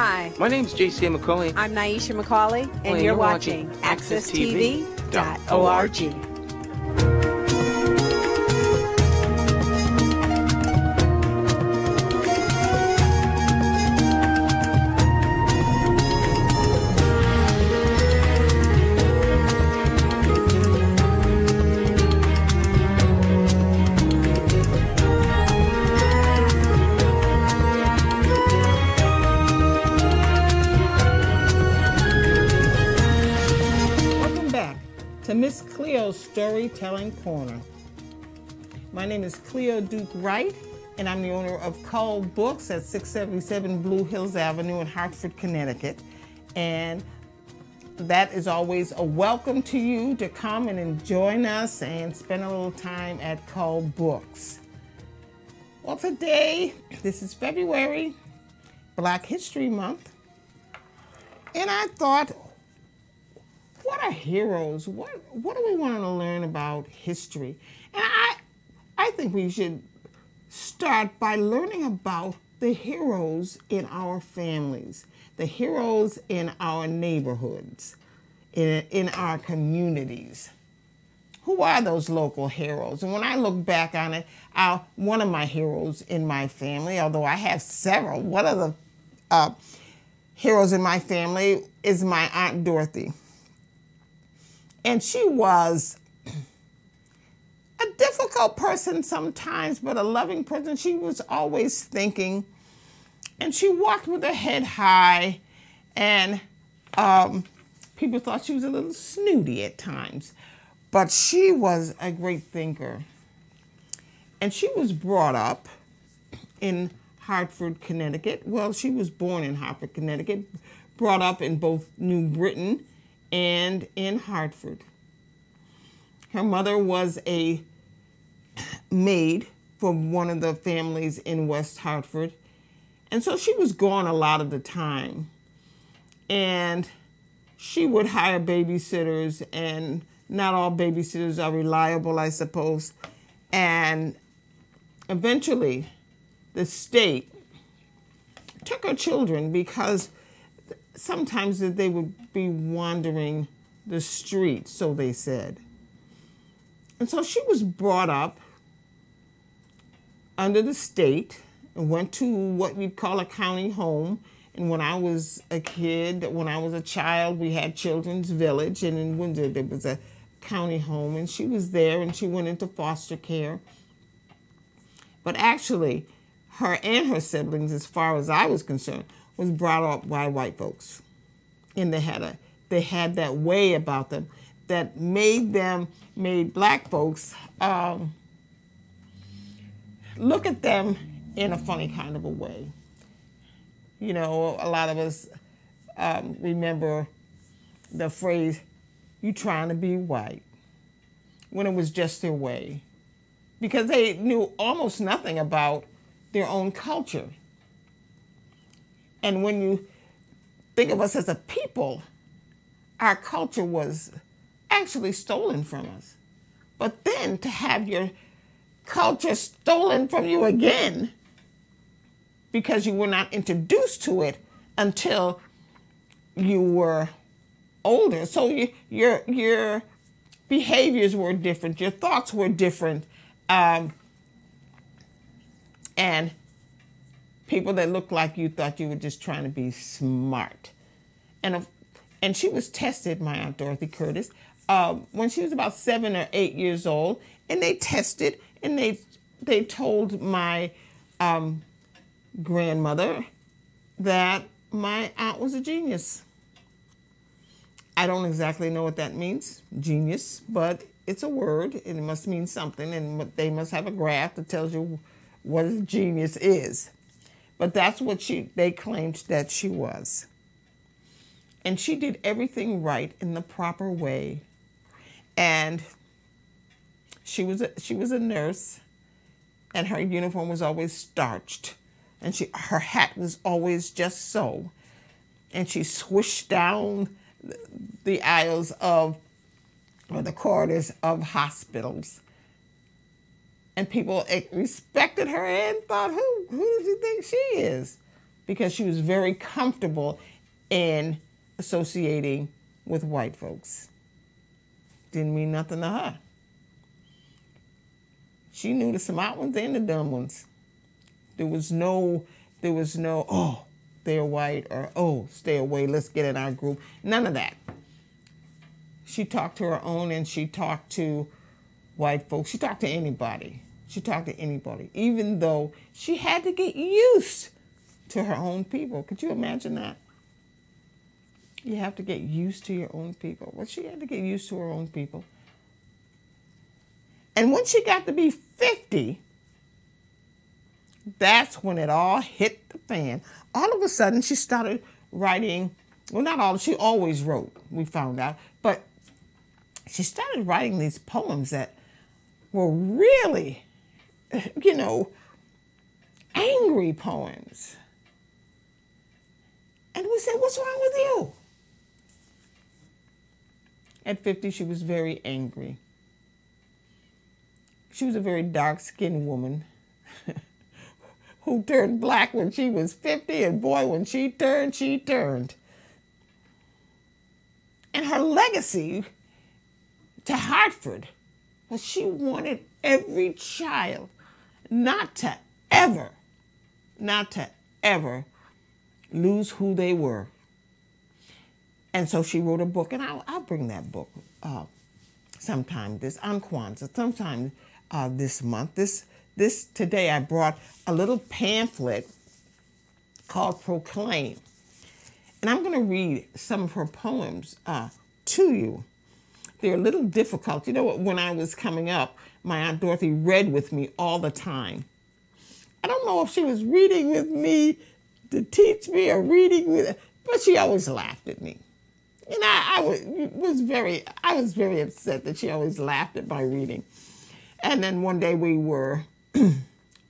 Hi. My name's J.C. McCauley. I'm Naisha McCauley, and you're watching AccessTV.org. To Miss Cleo's Storytelling Corner. My name is Cleo Duke Wright, and I'm the owner of Cull Books at 677 Blue Hills Avenue in Hartford, Connecticut. And that is always a welcome to you to come and join us and spend a little time at Cull Books. Well, today, this is February, Black History Month, and I thought, what are heroes? What do we want to learn about history? And I think we should start by learning about the heroes in our families, the heroes in our neighborhoods, in our communities. Who are those local heroes? And when I look back on it, one of my heroes in my family, although I have several, one of the heroes in my family is my Aunt Dorothy. And she was a difficult person sometimes, but a loving person. She was always thinking, and she walked with her head high, and people thought she was a little snooty at times. But she was a great thinker. And she was brought up in Hartford, Connecticut. Well, she was born in Hartford, Connecticut, brought up in both New Britain and in Hartford. Her mother was a maid for one of the families in West Hartford, and so she was gone a lot of the time. And she would hire babysitters, and not all babysitters are reliable, I suppose. And eventually, the state took her children because sometimes they would be wandering the streets, so they said. And so she was brought up under the state and went to what we'd call a county home. And when I was a kid, when I was a child, we had Children's Village, and in Windsor there was a county home, and she was there, and she went into foster care. But actually, her and her siblings, as far as I was concerned, was brought up by white folks. And they had that way about them that made black folks look at them in a funny kind of a way. You know, a lot of us remember the phrase, "you trying to be white," when it was just their way, because they knew almost nothing about their own culture. And when you think of us as a people, our culture was actually stolen from us. But then to have your culture stolen from you again because you were not introduced to it until you were older. So your behaviors were different, your thoughts were different, and people that looked like you thought you were just trying to be smart. And she was tested, my Aunt Dorothy Curtis, when she was about 7 or 8 years old. And they tested, and they told my grandmother that my aunt was a genius. I don't exactly know what that means, genius, but it's a word, and it must mean something, and they must have a graph that tells you what a genius is. But that's what they claimed that she was. And she did everything right in the proper way. And she was a nurse, and her uniform was always starched, and her hat was always just so. And she swished down the aisles or the corridors of hospitals. And people respected her and thought, who does she think she is? because she was very comfortable in associating with white folks. Didn't mean nothing to her. She knew the smart ones and the dumb ones. There was no, oh, they're white, or oh, stay away, let's get in our group. None of that. She talked to her own, and she talked to white folks. She talked to anybody. She talked to anybody, even though she had to get used to her own people. Could you imagine that? You have to get used to your own people. Well, she had to get used to her own people. And when she got to be 50, that's when it all hit the fan. All of a sudden, she started writing, well, not all, she always wrote, we found out, but she started writing these poems that were really, you know, angry poems. And we said, what's wrong with you? At 50, she was very angry. She was a very dark-skinned woman who turned black when she was 50, and boy, when she turned, she turned. And her legacy to Hartford was she wanted every child not to ever lose who they were. And so she wrote a book, and I'll bring that book sometime on Kwanzaa, sometime this month. Today I brought a little pamphlet called Proclaim. And I'm going to read some of her poems to you. They're a little difficult. You know what? When I was coming up, my Aunt Dorothy read with me all the time. I don't know if she was reading with me to teach me or reading with, but she always laughed at me. And I was very upset that she always laughed at my reading. And then one day we were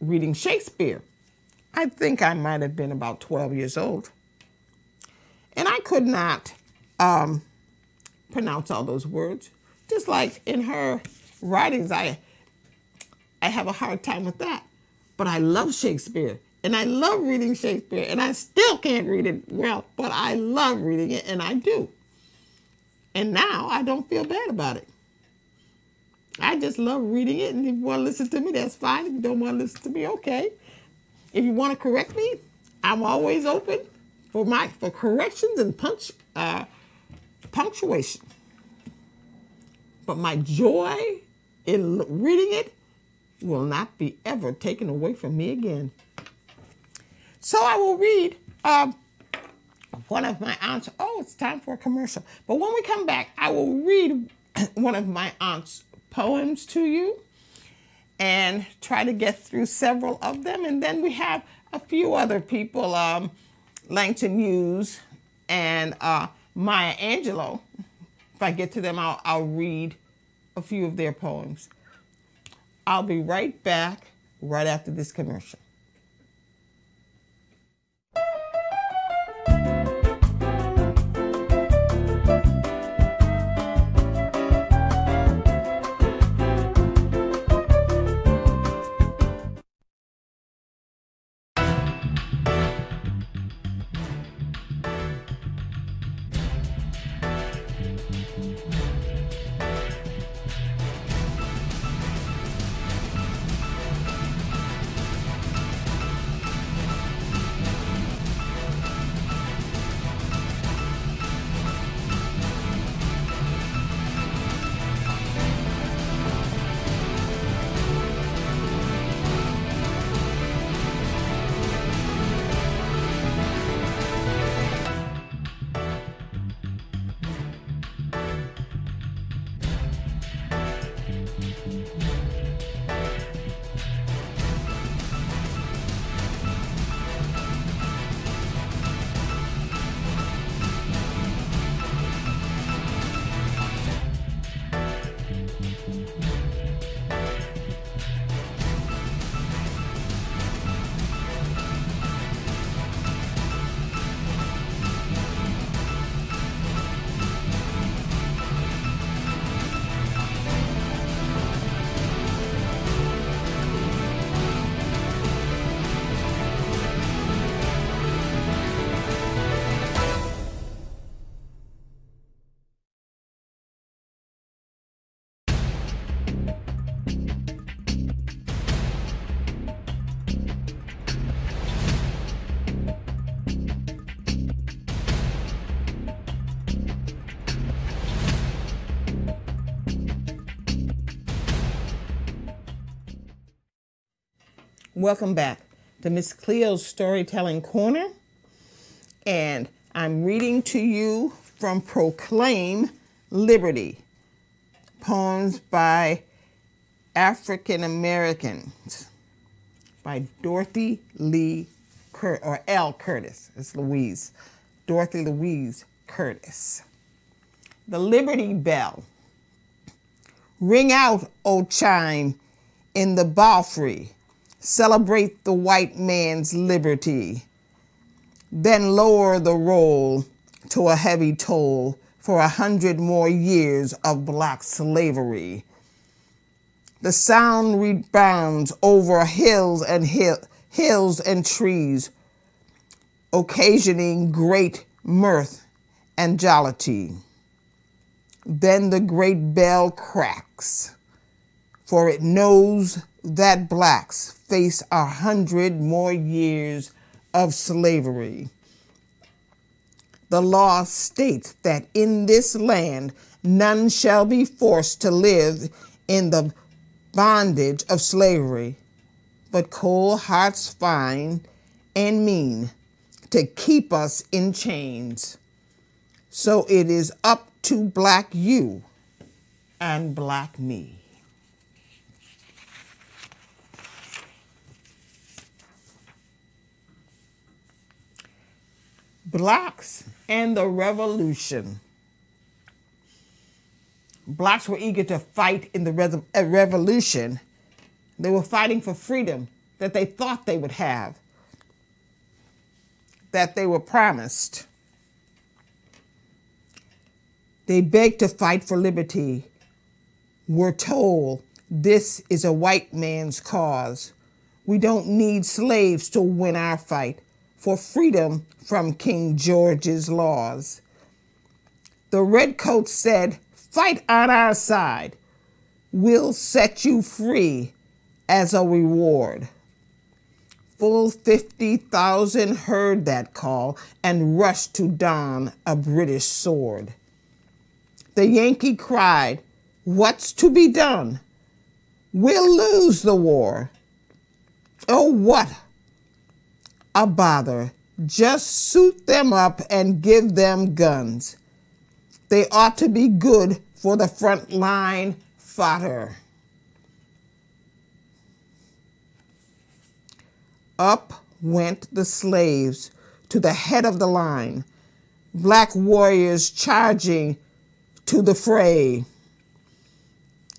reading Shakespeare. I think I might have been about 12 years old. And I could not pronounce all those words. Just like in her writings, I have a hard time with that. But I love Shakespeare. And I love reading Shakespeare. And I still can't read it well, but I love reading it, and I do. And now I don't feel bad about it. I just love reading it, and if you want to listen to me, that's fine. If you don't want to listen to me, okay. If you want to correct me, I'm always open for corrections and punctuation. But my joy in reading it will not be ever taken away from me again. So I will read one of my aunt's, it's time for a commercial. But when we come back, I will read one of my aunt's poems to you and try to get through several of them. And then we have a few other people, Langton Hughes and Maya Angelou. If I get to them, I'll read a few of their poems. I'll be right back right after this commercial. Welcome back to Miss Cleo's Storytelling Corner, and I'm reading to you from Proclaim Liberty, poems by African Americans by Dorothy Lee or L. Curtis. It's Louise. Dorothy Louise Curtis. The Liberty Bell. Ring out, O chime, in the belfry. Celebrate the white man's liberty. Then lower the roll to a heavy toll for 100 more years of black slavery. The sound rebounds over hills and trees, occasioning great mirth and jollity. Then the great bell cracks, for it knows that blacks face 100 more years of slavery. The law states that in this land none shall be forced to live in the bondage of slavery, but cold hearts find and mean to keep us in chains. So it is up to black you and black me. Blacks and the Revolution. Blacks were eager to fight in the revolution. They were fighting for freedom that they thought they would have, that they were promised. They begged to fight for liberty. We're told this is a white man's cause. We don't need slaves to win our fight for freedom from King George's laws. The redcoats said, fight on our side. We'll set you free as a reward. Full 50,000 heard that call and rushed to don a British sword. The Yankee cried, what's to be done? We'll lose the war. Oh, what a bother. Just suit them up and give them guns. They ought to be good for the front line fodder. Up went the slaves to the head of the line, black warriors charging to the fray.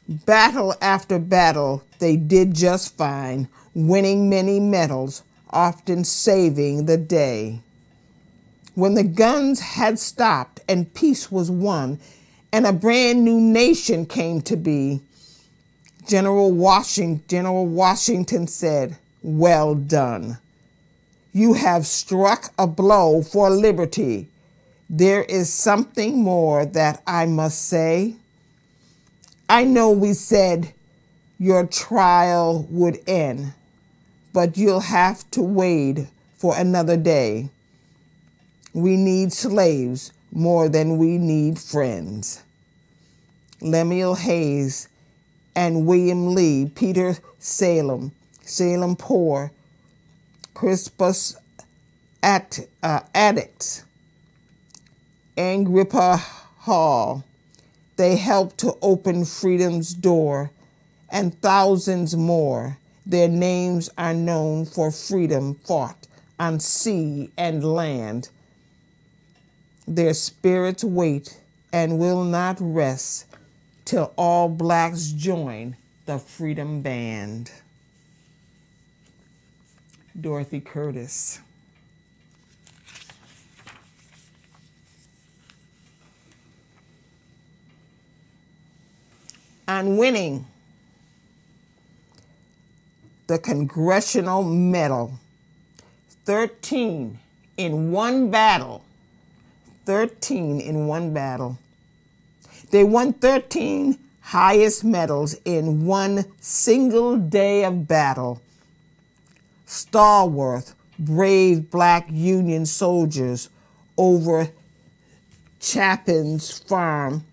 Battle after battle, they did just fine, winning many medals, often saving the day. When the guns had stopped and peace was won and a brand new nation came to be, General Washington said, well done. You have struck a blow for liberty. There is something more that I must say. I know we said your trial would end, but you'll have to wait for another day. We need slaves more than we need friends. Lemuel Hayes and William Lee, Peter Salem Poor, Crispus Attucks, Agrippa Hall, they helped to open freedom's door, and thousands more. Their names are known for freedom fought on sea and land. Their spirits wait and will not rest till all blacks join the Freedom Band. Dorothy Curtis. On winning the Congressional Medal, 13 in one battle. 13 in one battle. They won 13 highest medals in one single day of battle. Stalwart, brave black Union soldiers over Chapin's farm.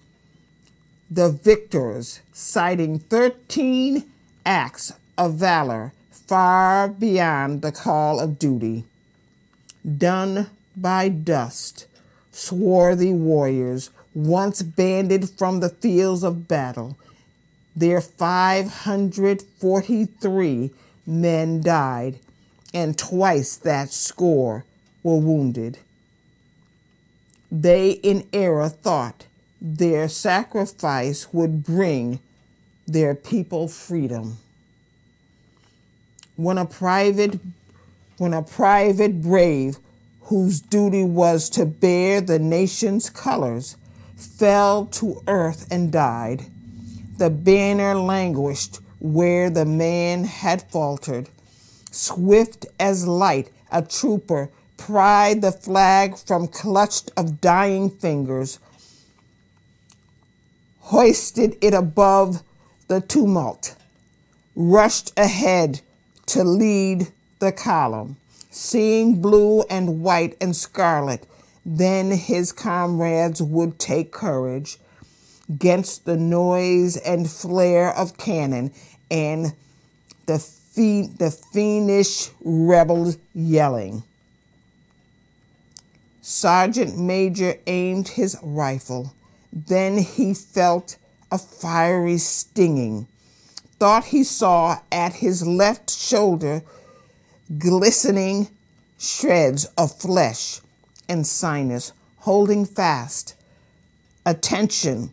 The victors, citing 13 acts of valor, far beyond the call of duty. Done by dust, swarthy warriors, once banded from the fields of battle, their 543 men died, and twice that score were wounded. They in error thought their sacrifice would bring their people freedom. When a private brave whose duty was to bear the nation's colors fell to earth and died, the banner languished where the man had faltered. Swift as light, a trooper pried the flag from clutched of dying fingers, hoisted it above the tumult, rushed ahead to lead the column, seeing blue and white and scarlet. Then his comrades would take courage 'gainst the noise and flare of cannon and the fiendish rebels yelling. Sergeant Major aimed his rifle. Then he felt a fiery stinging. Thought he saw at his left shoulder glistening shreds of flesh and sinus holding fast. Attention,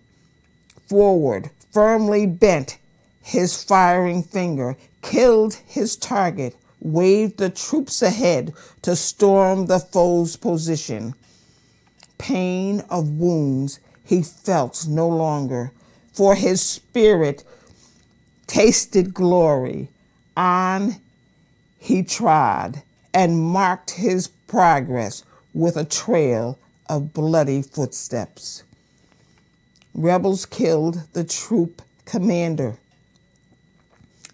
forward, firmly bent his firing finger, killed his target, waved the troops ahead to storm the foe's position. Pain of wounds he felt no longer, for his spirit tasted glory. On he trod and marked his progress with a trail of bloody footsteps. Rebels killed the troop commander.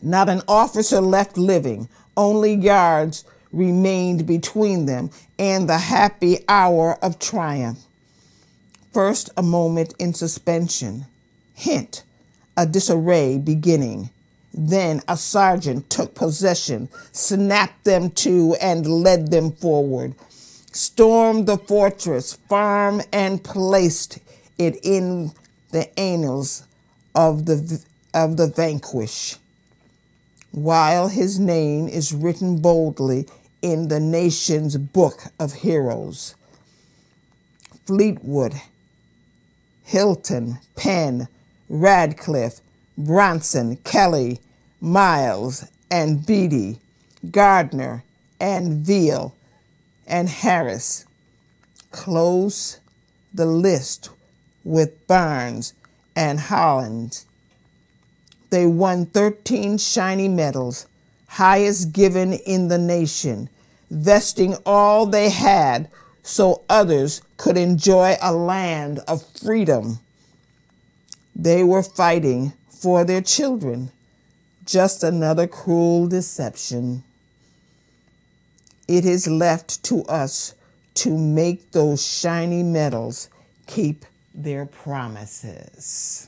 Not an officer left living, only yards remained between them and the happy hour of triumph. First, a moment in suspension. Hint, a disarray beginning. Then a sergeant took possession, snapped them to, and led them forward. Stormed the fortress, farm, and placed it in the annals of the vanquished, while his name is written boldly in the nation's book of heroes. Fleetwood, Hilton, Penn, Radcliffe, Bronson, Kelly, Miles, and Beatty, Gardner, and Veal, and Harris. Close the list with Barnes and Holland. They won 13 shiny medals, highest given in the nation, vesting all they had so others could enjoy a land of freedom. They were fighting for their children. Just another cruel deception. It is left to us to make those shiny medals keep their promises.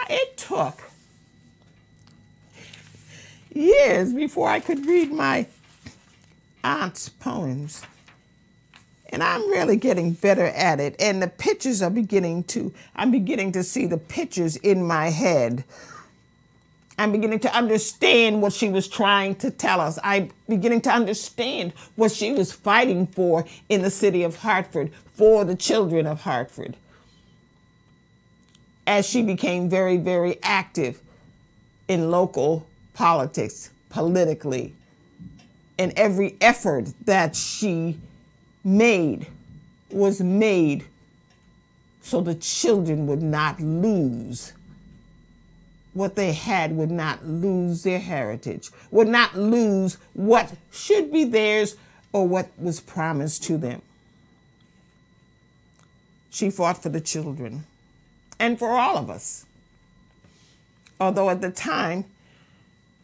It took years before I could read my aunt's poems. And I'm really getting better at it. And the pictures are I'm beginning to see the pictures in my head. I'm beginning to understand what she was trying to tell us. I'm beginning to understand what she was fighting for in the city of Hartford, for the children of Hartford. As she became very, very active in local politics, politically, and every effort that she made was made so the children would not lose what they had, would not lose their heritage, would not lose what should be theirs or what was promised to them. She fought for the children and for all of us. Although at the time,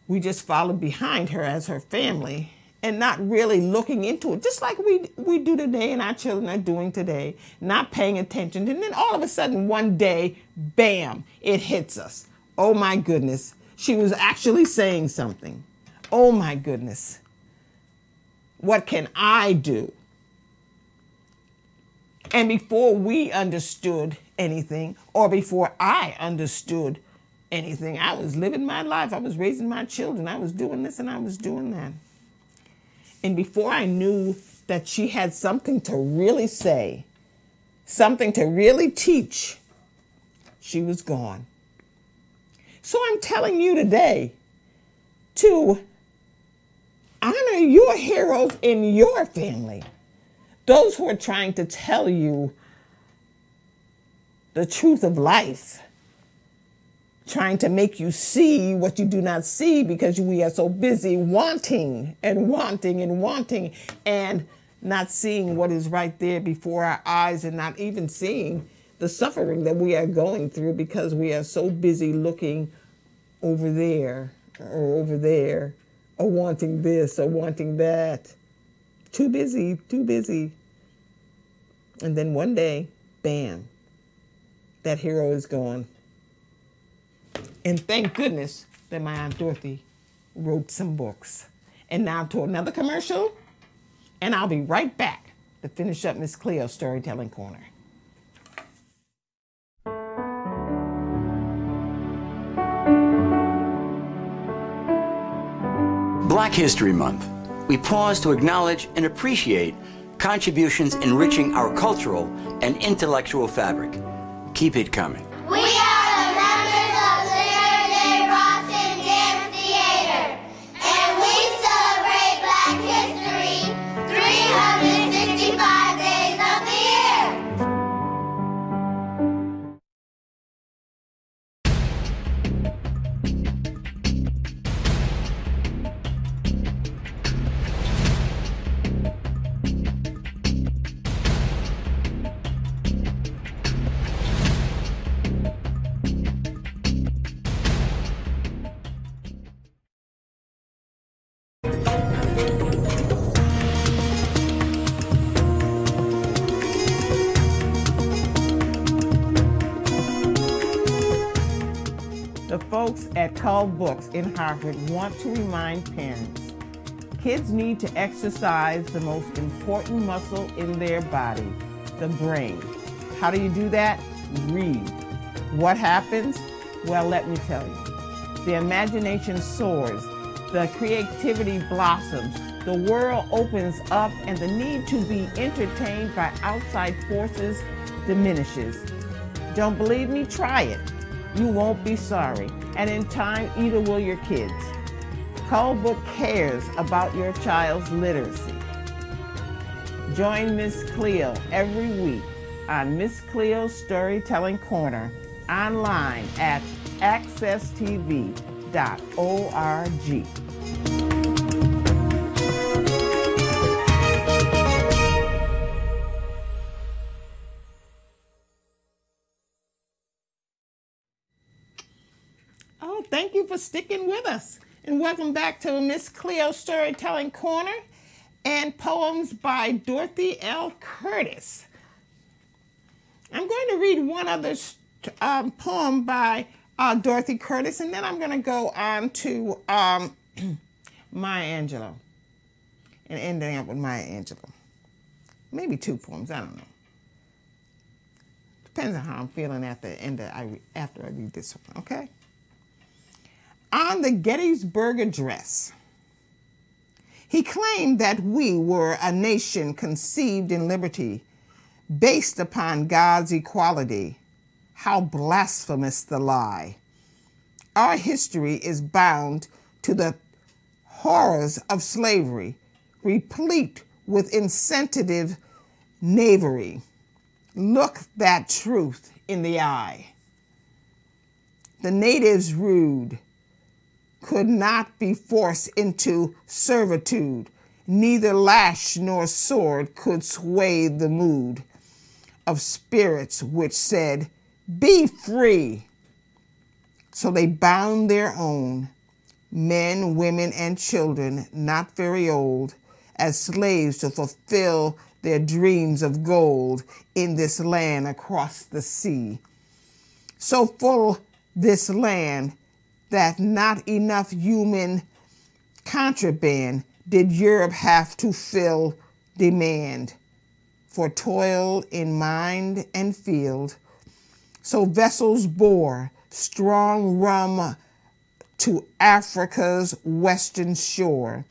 we just followed behind her as her family and not really looking into it, just like we do today and our children are doing today, not paying attention. And then all of a sudden one day, bam, it hits us. Oh my goodness, she was actually saying something. Oh my goodness, what can I do? And before we understood anything, or before I understood anything, I was living my life. I was raising my children. I was doing this and I was doing that. And before I knew that she had something to really say, something to really teach, she was gone. So I'm telling you today to honor your heroes in your family. Those who are trying to tell you the truth of life, trying to make you see what you do not see because we are so busy wanting and wanting and wanting and not seeing what is right there before our eyes, and not even seeing the suffering that we are going through because we are so busy looking over there or wanting this or wanting that. Too busy, too busy. And then one day, bam, that hero is gone. And thank goodness that my Aunt Dorothy wrote some books. And now to another commercial, and I'll be right back to finish up Miss Cleo's Storytelling Corner. Black History Month. We pause to acknowledge and appreciate contributions enriching our cultural and intellectual fabric. Keep it coming. We are the members of the Saturday Boston Dance Theater, and we celebrate Black history 365 days of the year. The folks at Cull Books in Hartford want to remind parents, kids need to exercise the most important muscle in their body, the brain. How do you do that? Read. What happens? Well, let me tell you. The imagination soars, the creativity blossoms, the world opens up, and the need to be entertained by outside forces diminishes. Don't believe me? Try it. You won't be sorry, and in time, either will your kids. Cull Book cares about your child's literacy. Join Miss Cleo every week on Miss Cleo's Storytelling Corner online at accesstv.org. Oh, thank you for sticking with us. And welcome back to Miss Cleo's Storytelling Corner and Poems by Dorothy L. Curtis. I'm going to read one other poem by Dorothy Curtis, and then I'm going to go on to Maya Angelou and ending up with Maya Angelou. Maybe two poems, I don't know. Depends on how I'm feeling at the end after I read this one, okay? On the Gettysburg Address, he claimed that we were a nation conceived in liberty, based upon God's equality. How blasphemous the lie! Our history is bound to the horrors of slavery, replete with insensitive knavery. Look that truth in the eye. The natives rude could not be forced into servitude. Neither lash nor sword could sway the mood of spirits which said, "Be free." So they bound their own men, women, and children, not very old, as slaves to fulfill their dreams of gold in this land across the sea. So full this land that not enough human contraband did Europe have to fill demand for toil in mind and field. So vessels bore strong rum to Africa's western shore,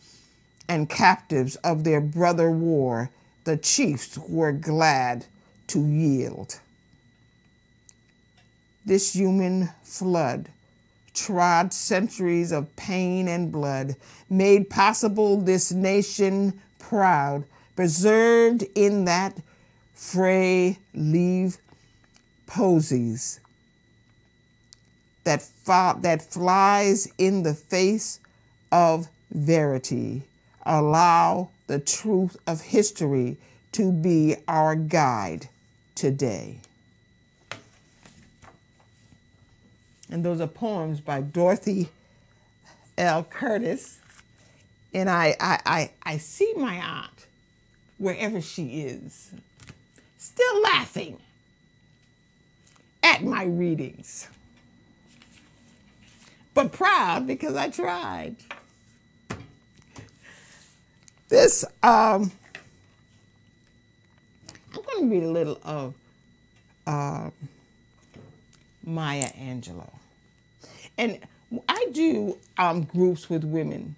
and captives of their brother war, the chiefs were glad to yield. This human flood trod centuries of pain and blood, made possible this nation proud, preserved in that fray leave posies that flies in the face of verity. Allow the truth of history to be our guide today. And those are poems by Dorothy L. Curtis. And I see my aunt, wherever she is, still laughing at my readings, but proud because I tried. This, I'm going to read a little of Maya Angelou. And I do groups with women.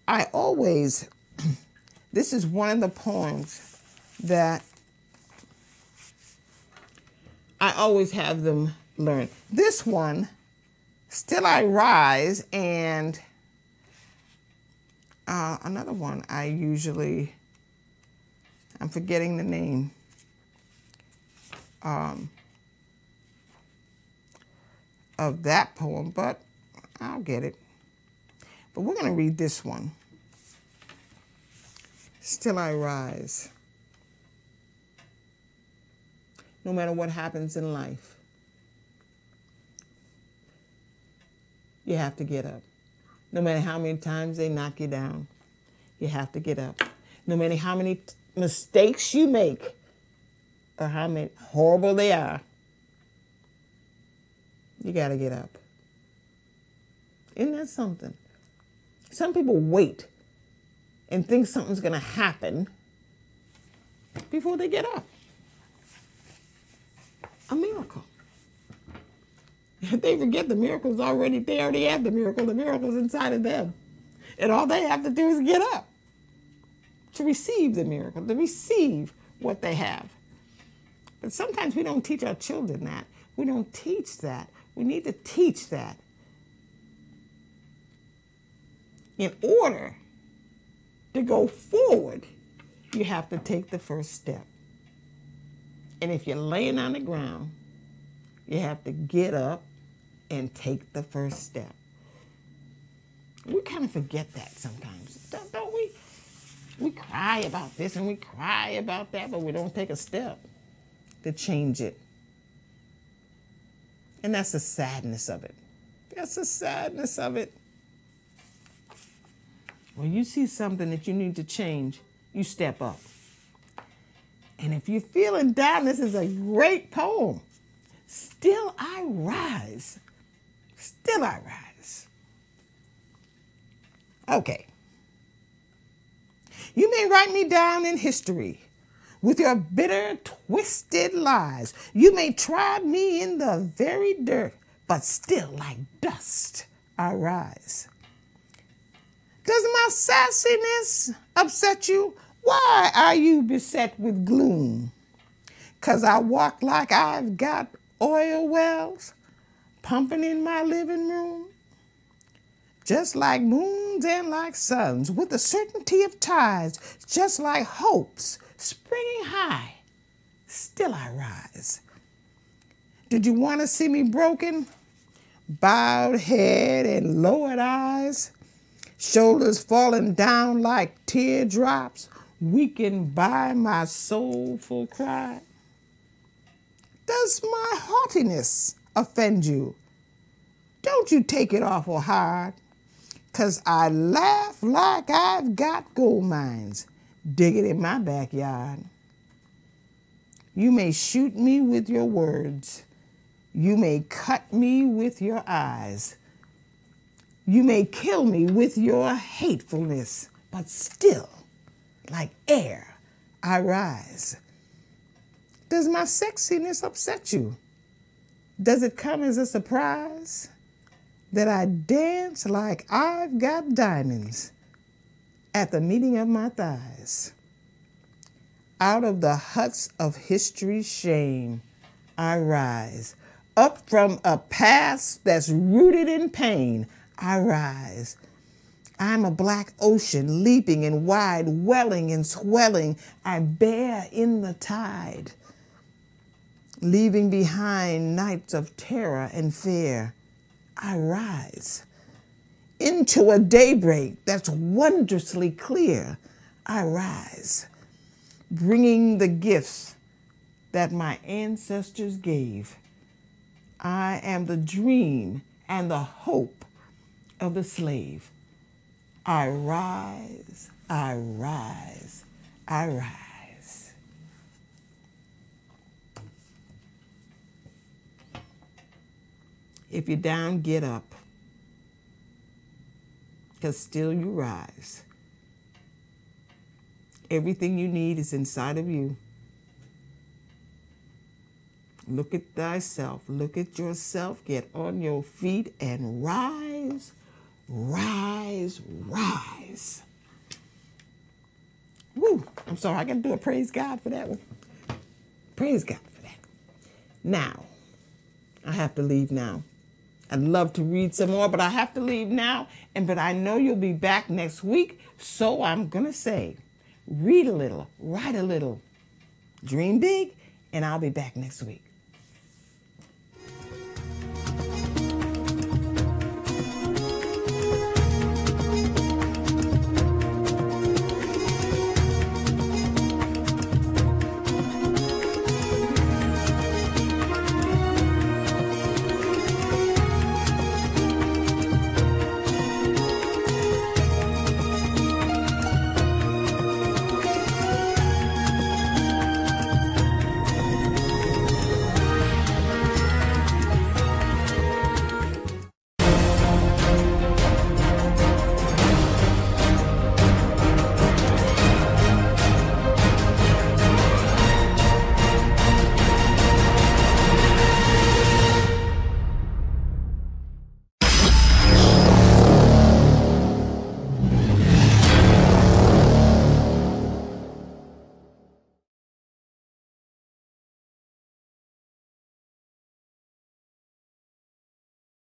I always, this is one of the poems that I always have them learn. This one, Still I Rise, and another one I'm forgetting the name. Of that poem, but I'll get it. But we're going to read this one. Still I rise. No matter what happens in life, you have to get up. No matter how many times they knock you down, you have to get up. No matter how many mistakes you make or how many horrible they are, you got to get up. Isn't that something? Some people wait and think something's going to happen before they get up. A miracle. If they forget the miracle's already, they already have the miracle. The miracle's inside of them. And all they have to do is get up to receive the miracle, to receive what they have. But sometimes we don't teach our children that. We don't teach that. We need to teach that. In order to go forward, you have to take the first step. And if you're laying on the ground, you have to get up and take the first step. We kind of forget that sometimes, don't we? We cry about this and we cry about that, but we don't take a step to change it. And that's the sadness of it. That's the sadness of it. When you see something that you need to change, you step up. And if you're feeling down, this is a great poem. Still I rise. Still I rise. Okay. You may write me down in history with your bitter, twisted lies. You may trod me in the very dirt, but still like dust I rise. Does my sassiness upset you? Why are you beset with gloom? 'Cause I walk like I've got oil wells pumping in my living room? Just like moons and like suns, with the certainty of tides, just like hopes springing high, still I rise. Did you want to see me broken? Bowed head and lowered eyes, shoulders falling down like teardrops, weakened by my soulful cry? Does my haughtiness offend you? Don't you take it awful hard, 'cause I laugh like I've got gold mines digging in my backyard. You may shoot me with your words. You may cut me with your eyes. You may kill me with your hatefulness, but still, like air, I rise. Does my sexiness upset you? Does it come as a surprise that I dance like I've got diamonds at the meeting of my thighs? Out of the huts of history's shame, I rise. Up from a past that's rooted in pain, I rise. I'm a black ocean leaping and wide, welling and swelling. I bear in the tide, leaving behind nights of terror and fear. I rise into a daybreak that's wondrously clear. I rise, bringing the gifts that my ancestors gave. I am the dream and the hope of the slave. I rise, I rise, I rise. If you're down, get up, 'cause still you rise. Everything you need is inside of you. Look at thyself. Look at yourself. Get on your feet and rise, rise, rise. Woo! I'm sorry, I got to do a praise God for that one. Praise God for that. Now, I have to leave now. I'd love to read some more, but I have to leave now. But I know you'll be back next week, so I'm going to say, read a little, write a little, dream big, and I'll be back next week.